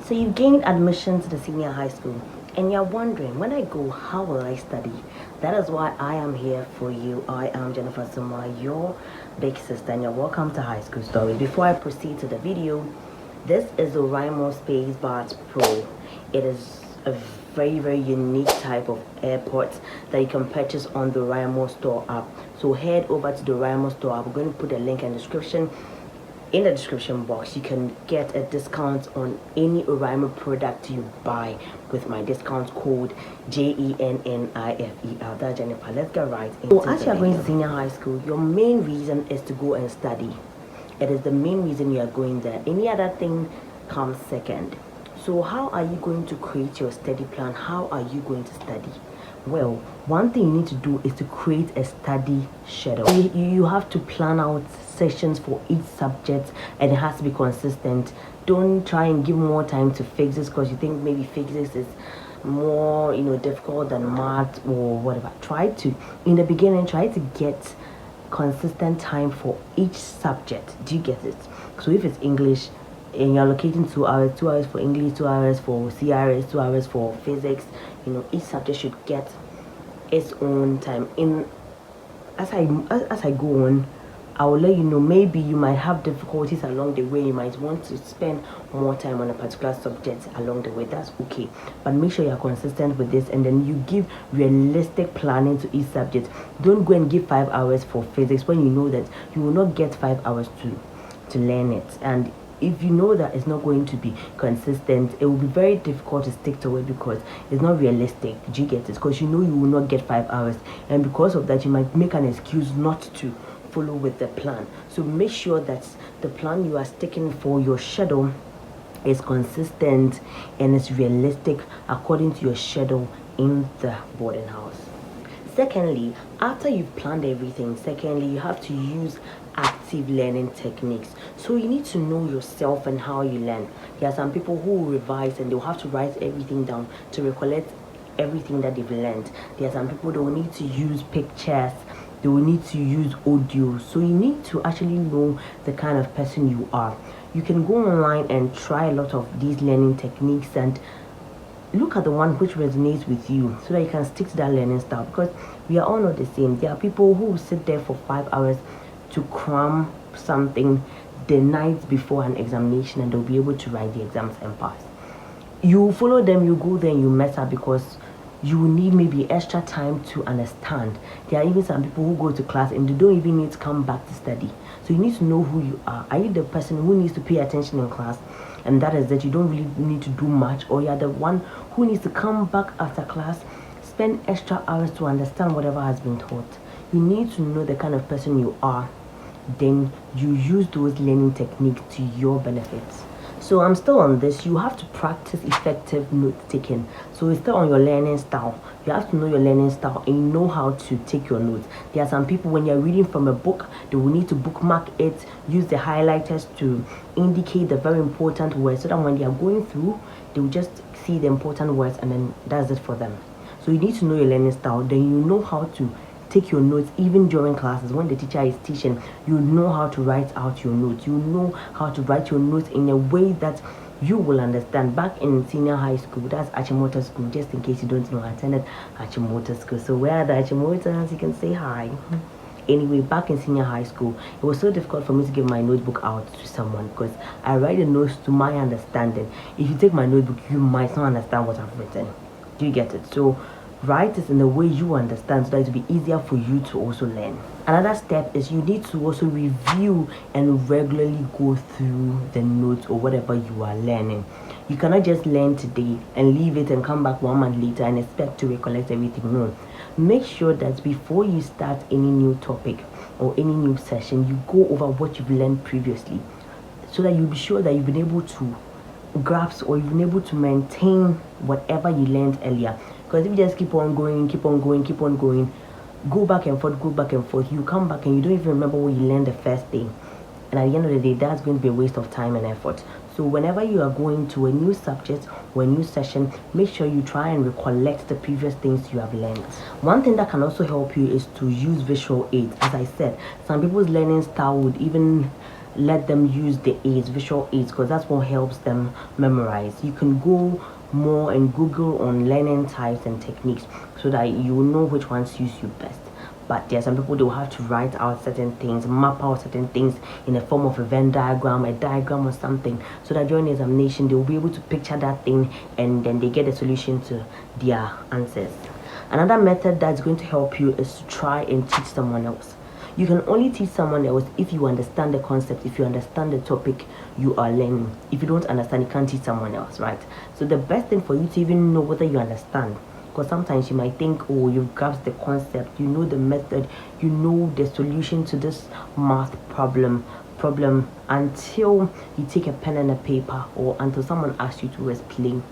So you gained admission to the senior high school and you're wondering, when I go, how will I study? That is why I am here for you. I am Jennifer Suma, your big sister, and you're welcome to High School Stories. Before I proceed to the video, this is the oraimo Space Bars Pro. It is a very unique type of AirPods that you can purchase on the oraimo store app. So head over to the oraimo store app. We're going to put a link in the description box. You can get a discount on any oraimo product you buy with my discount code JENNIFEL. That's Jennifer. Let's get right into it. So as you are going to senior high school, your main reason is to go and study. It is the main reason you are going there. Any other thing comes second. So how are you going to create your study plan? How are you going to study? Well, one thing you need to do is to create a study schedule. You have to plan out sessions for each subject, and it has to be consistent. Don't try and give more time to physics because you think maybe physics is more difficult than math or whatever. In the beginning, try to get consistent time for each subject. Do you get it? So if it's English and you're allocating 2 hours, 2 hours for English, 2 hours for CRS, 2 hours for physics, each subject should get its own time. As I go on, I will let you know, maybe you might have difficulties along the way. You might want to spend more time on a particular subject along the way. That's okay, but make sure you're consistent with this, and then you give realistic planning to each subject. Don't go and give 5 hours for physics when you know that you will not get 5 hours to learn it. And if you know that it's not going to be consistent, it will be very difficult to stick to it because it's not realistic. Do you get it? Because you know you will not get 5 hours, and because of that you might make an excuse not to follow with the plan. So make sure that the plan you are sticking for your schedule is consistent and is realistic according to your schedule in the boarding house. Secondly, after you've planned everything, you have to use active learning techniques. So you need to know yourself and how you learn. There are some people who will revise and they'll have to write everything down to recollect everything that they've learned. There are some people that will need to use pictures, they will need to use audio. So you need to actually know the kind of person you are. You can go online and try a lot of these learning techniques and look at the one which resonates with you so that you can stick to that learning style, because we are all not the same. There are people who will sit there for 5 hours to cram something the night before an examination, and they'll be able to write the exams and pass. You follow them, you go there and you mess up because you need maybe extra time to understand. There are even some people who go to class and they don't even need to come back to study. So you need to know who you are. Are you the person who needs to pay attention in class, and that is that you don't really need to do much, or you're the one who needs to come back after class, spend extra hours to understand whatever has been taught? You need to know the kind of person you are. Then you use those learning techniques to your benefits. So I'm still on this. You have to practice effective note taking. So it's still on your learning style. You have to know your learning style and know how to take your notes. There are some people, when you're reading from a book, they will need to bookmark it, use the highlighters to indicate the very important words, so that when they are going through, they will just see the important words and then that's it for them. So you need to know your learning style. Then you know how to take your notes even during classes. When the teacher is teaching, you know how to write out your notes. You know how to write your notes in a way that you will understand. Back in senior high school, that's Achimota School, just in case you don't know, I attended Achimota School. So where are the Achimotas? You can say hi. Anyway, back in senior high school, it was so difficult for me to give my notebook out to someone because I write the notes to my understanding. If you take my notebook, you might not understand what I've written. Do you get it? So write it in the way you understand so that it will be easier for you to also learn. Another step is you need to also review and regularly go through the notes or whatever you are learning. You cannot just learn today and leave it and come back 1 month later and expect to recollect everything. No. Make sure that before you start any new topic or any new session, you go over what you've learned previously, so that you'll be sure that you've been able to grasp or you've been able to maintain whatever you learned earlier. Because if you just keep on going, go back and forth, you come back and you don't even remember what you learned the first day. And at the end of the day, that's going to be a waste of time and effort. So whenever you are going to a new subject or a new session, make sure you try and recollect the previous things you have learned. One thing that can also help you is to use visual aids. As I said, some people's learning style would even let them use the aids, visual aids, because that's what helps them memorize. You can go more and Google on learning types and techniques so that you will know which ones suit you best. But there are some people, they will have to write out certain things, map out certain things in the form of a Venn diagram, a diagram or something, so that during the examination they will be able to picture that thing and then they get a solution to their answers. Another method that's going to help you is to try and teach someone else. You can only teach someone else if you understand the concept, if you understand the topic you are learning. If you don't understand, you can't teach someone else, right? So the best thing for you to even know whether you understand, because sometimes you might think, oh, you've grasped the concept, you know the method, you know the solution to this math problem until you take a pen and a paper, or until someone asks you to explain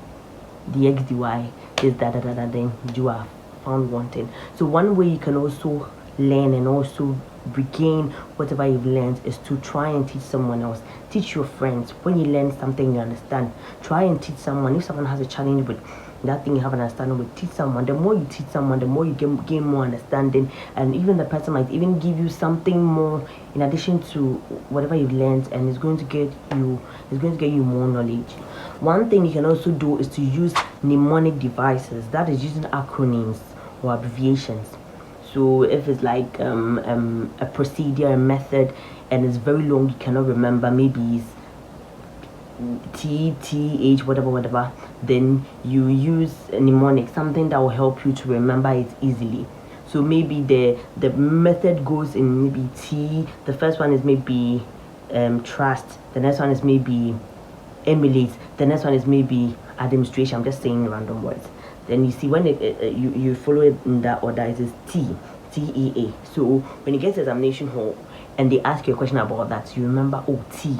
the x, dy, this, then you are found wanting. So one way you can also learn and also regain whatever you've learned is to try and teach someone else. Teach your friends. When you learn something you understand, try and teach someone. If someone has a challenge with that thing you have an understanding with, teach someone. The more you teach someone, the more you gain more understanding, and even the person might even give you something more in addition to whatever you've learned, and it's going to get you more knowledge. One thing you can also do is to use mnemonic devices, that is using acronyms or abbreviations. So if it's like a procedure, a method, and it's very long, you cannot remember, maybe it's TTH, whatever, then you use a mnemonic, something that will help you to remember it easily. So maybe the method goes in maybe T. The first one is maybe trust. The next one is maybe emulate. The next one is maybe administration. I'm just saying random words. Then you see when you follow it in that order, it is TEA. So when you get to examination hall and they ask you a question about that, you remember, oh, T.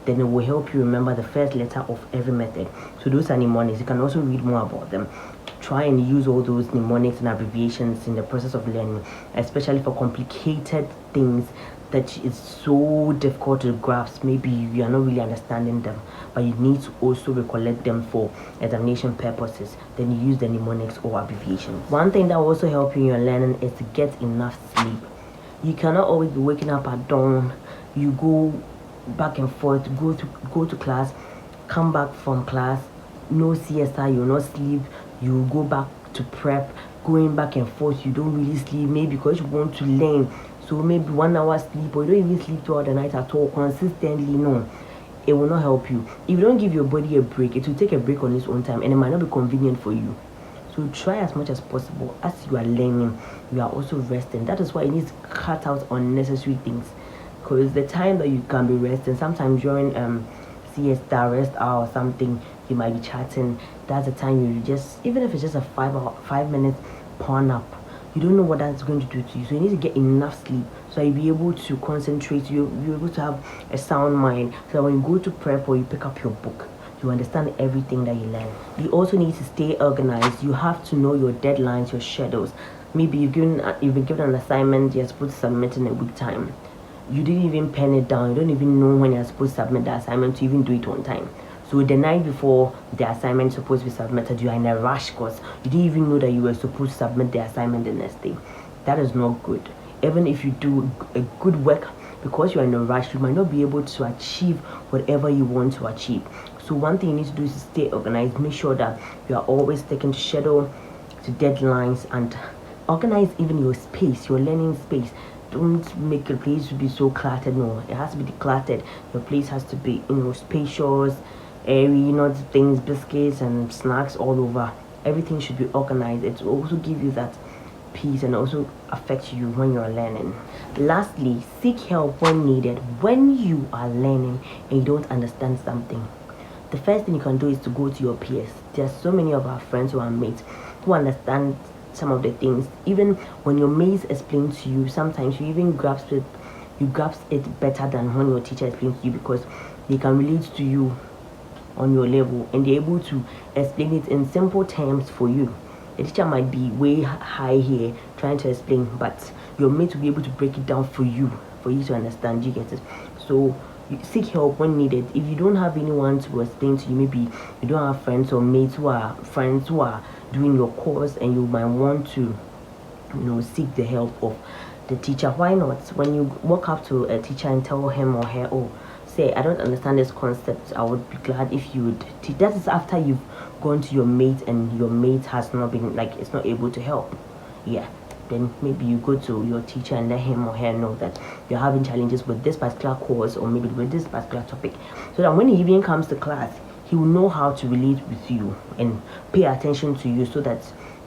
Then it will help you remember the first letter of every method. So those are mnemonics. You can also read more about them. Try and use all those mnemonics and abbreviations in the process of learning, especially for complicated things that is so difficult to grasp. Maybe you are not really understanding them, but you need to also recollect them for examination purposes. Then you use the mnemonics or abbreviations. One thing that will also help you in your learning is to get enough sleep. You cannot always be waking up at dawn. You go back and forth, go to class, come back from class, no siesta, you will not sleep, you go back to prep, going back and forth, you don't really sleep, maybe because you want to learn. So maybe 1 hour sleep, or you don't even sleep throughout the night at all consistently. No, it will not help you. If you don't give your body a break, it will take a break on its own time, and it might not be convenient for you. So try as much as possible. As you are learning, you are also resting. That is why you need to cut out unnecessary things, because the time that you can be resting, sometimes during siesta, rest hour or something, you might be chatting. That's the time you just, even if it's just a 5 minute power nap, you don't know what that's going to do to you. So you need to get enough sleep so you'll be able to concentrate, you'll be able to have a sound mind, so that when you go to prep or you pick up your book, you understand everything that you learn. You also need to stay organized. You have to know your deadlines, your schedules. Maybe you've been given an assignment, you're supposed to submit in a week time. You didn't even pen it down. You don't even know when you're supposed to submit the assignment to even do it on time. So the night before the assignment is supposed to be submitted, you are in a rush because you didn't even know that you were supposed to submit the assignment the next day. That is not good. Even if you do a good work, because you're in a rush, you might not be able to achieve whatever you want to achieve. So one thing you need to do is to stay organized. Make sure that you are always sticking to schedule, to deadlines, and organize even your space, your learning space. Don't make your place to be so cluttered. No, it has to be decluttered. Your place has to be, spacious, airy, not things, biscuits and snacks all over. Everything should be organized. It will also give you that peace and also affect you when you're learning. Lastly, seek help when needed. When you are learning and you don't understand something, the first thing you can do is to go to your peers. There are so many of our friends who are mates who understand some of the things. Even when your mates explain to you, sometimes you even grasp it better than when your teacher explains to you, because they can relate to you on your level and they're able to explain it in simple terms for you. The teacher might be way high here trying to explain, but your mate will be able to break it down for you to understand. You get it? So seek help when needed. If you don't have anyone to explain to you, maybe you don't have friends or mates who are doing your course, and you might want to seek the help of the teacher. Why not? When you walk up to a teacher and tell him or her, oh, say I don't understand this concept, I would be glad if you would teach. That is after you've gone to your mate and your mate has not been, like, it's not able to help. Yeah, then maybe you go to your teacher and let him or her know that you're having challenges with this particular course or maybe with this particular topic, so that when he even comes to class, he will know how to relate with you and pay attention to you, so that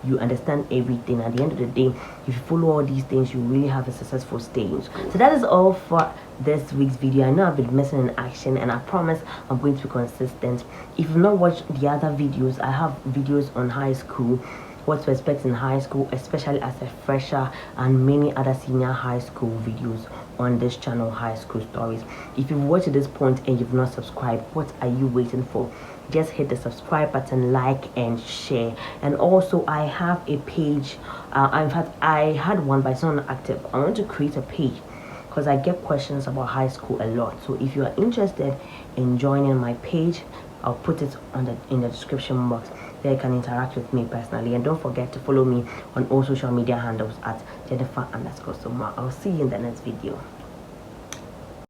you understand everything. At the end of the day, if you follow all these things, you really have a successful stay in school. So that is all for this week's video. I know I've been missing in action, and I promise I'm going to be consistent. If you've not watched the other videos, I have videos on high school, what to expect in high school, especially as a fresher, and many other senior high school videos on this channel, High School Stories. If you've watched to this point and you've not subscribed, what are you waiting for? Just hit the subscribe button, like and share. And also, I have a page. In fact, I had one but it's not active. I want to create a page because I get questions about high school a lot. So if you are interested in joining my page, I'll put it in the description box. There you can interact with me personally, and don't forget to follow me on all social media handles at Jennifer_Soma. I'll see you in the next video.